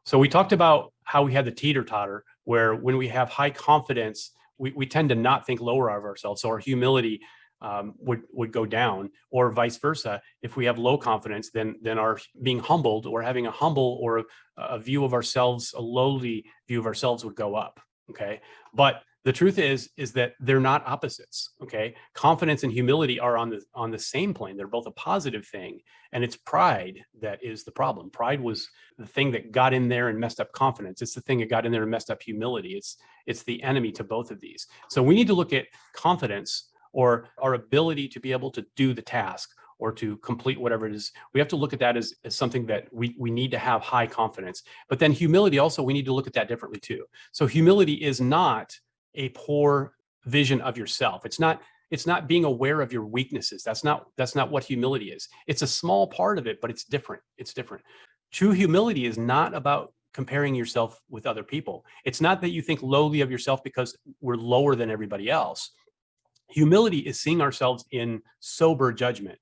So we talked about how we had the teeter-totter, where when we have high confidence, we tend to not think lower of ourselves. So our humility would go down, or vice versa. If we have low confidence, then our being humbled, or having a humble or a view of ourselves, a lowly view of ourselves, would go up. Okay, but the truth is that they're not opposites. Okay, confidence and humility are on the same plane. They're both a positive thing, and it's pride that is the problem. Pride was the thing that got in there and messed up confidence. It's the thing that got in there and messed up humility. It's the enemy to both of these. So we need to look at confidence, or our ability to be able to do the task or to complete whatever it is. We have to look at that as something that we need to have high confidence. But then humility also, we need to look at that differently too. So humility is not a poor vision of yourself. It's not being aware of your weaknesses. That's not what humility is. It's a small part of it, but it's different. It's different. True humility is not about comparing yourself with other people. It's not that you think lowly of yourself because we're lower than everybody else. Humility is seeing ourselves in sober judgment.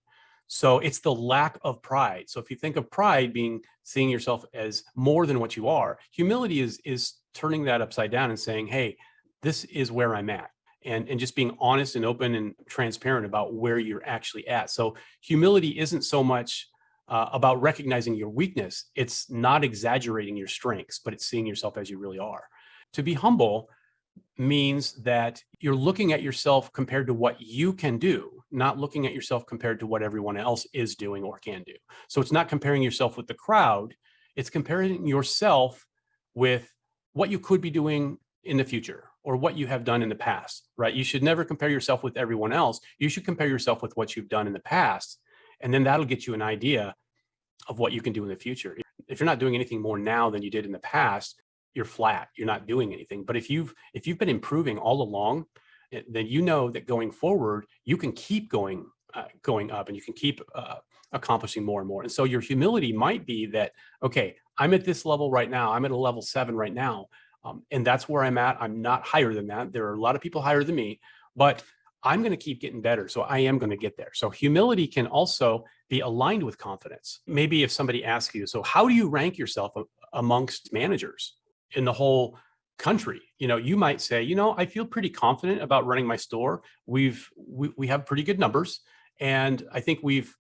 So it's the lack of pride. So if you think of pride being seeing yourself as more than what you are, humility is turning that upside down and saying, hey, this is where I'm at. And just being honest and open and transparent about where you're actually at. So humility isn't so much about recognizing your weakness. It's not exaggerating your strengths, but it's seeing yourself as you really are. To be humble means that you're looking at yourself compared to what you can do, not looking at yourself compared to what everyone else is doing or can do. So it's not comparing yourself with the crowd. It's comparing yourself with what you could be doing in the future or what you have done in the past, right? You should never compare yourself with everyone else. You should compare yourself with what you've done in the past. And then that'll get you an idea of what you can do in the future. If you're not doing anything more now than you did in the past, you're flat. You're not doing anything. But if you've been improving all along, then you know that going forward, you can keep going up, and you can keep accomplishing more and more. And so your humility might be that, okay, I'm at this level right now. I'm at a level 7 right now. And that's where I'm at. I'm not higher than that. There are a lot of people higher than me, but I'm going to keep getting better. So I am going to get there. So humility can also be aligned with confidence. Maybe if somebody asks you, so how do you rank yourself amongst managers in the whole country? You might say, I feel pretty confident about running my store. We have pretty good numbers. And I think we've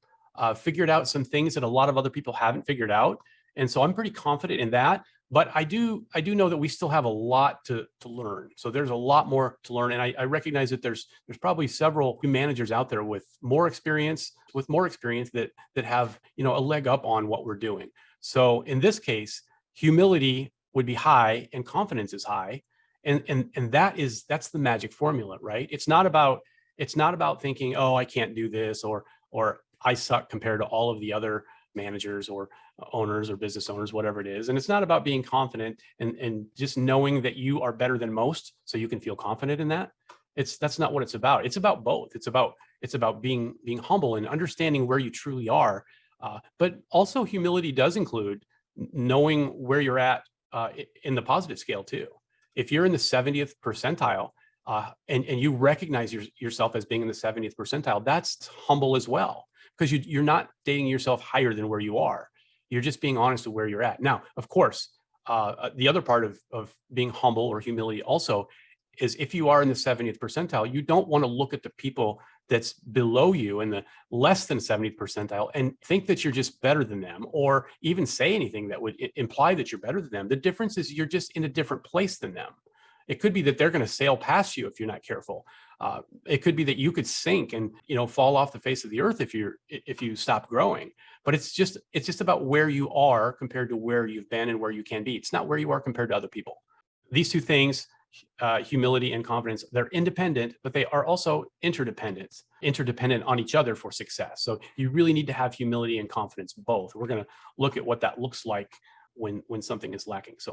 figured out some things that a lot of other people haven't figured out. And so I'm pretty confident in that. But I do know that we still have a lot to learn. So there's a lot more to learn. And I recognize that there's probably several managers out there with more experience that have, a leg up on what we're doing. So in this case, humility would be high and confidence is high. And that's the magic formula, right? It's not about thinking, oh, I can't do this, or I suck compared to all of the other managers or owners or business owners, whatever it is. And it's not about being confident and just knowing that you are better than most, so you can feel confident in that. That's not what it's about. It's about both. It's about being humble and understanding where you truly are. But also humility does include knowing where you're at in the positive scale too. If you're in the 70th percentile and you recognize yourself as being in the 70th percentile, that's humble as well, because you're not dating yourself higher than where you are. You're just being honest with where you're at. Now, of course, the other part of being humble or humility also is, if you are in the 70th percentile, you don't want to look at the people that's below you in the less than 70th percentile and think that you're just better than them, or even say anything that would imply that you're better than them. The difference is you're just in a different place than them. It could be that they're going to sail past you if you're not careful. It could be that you could sink and fall off the face of the earth if you stop growing. But it's just about where you are compared to where you've been and where you can be. It's not where you are compared to other people. These two things, humility and confidence, they're independent, but they are also interdependent on each other for success. So you really need to have humility and confidence both. We're going to look at what that looks like when something is lacking. So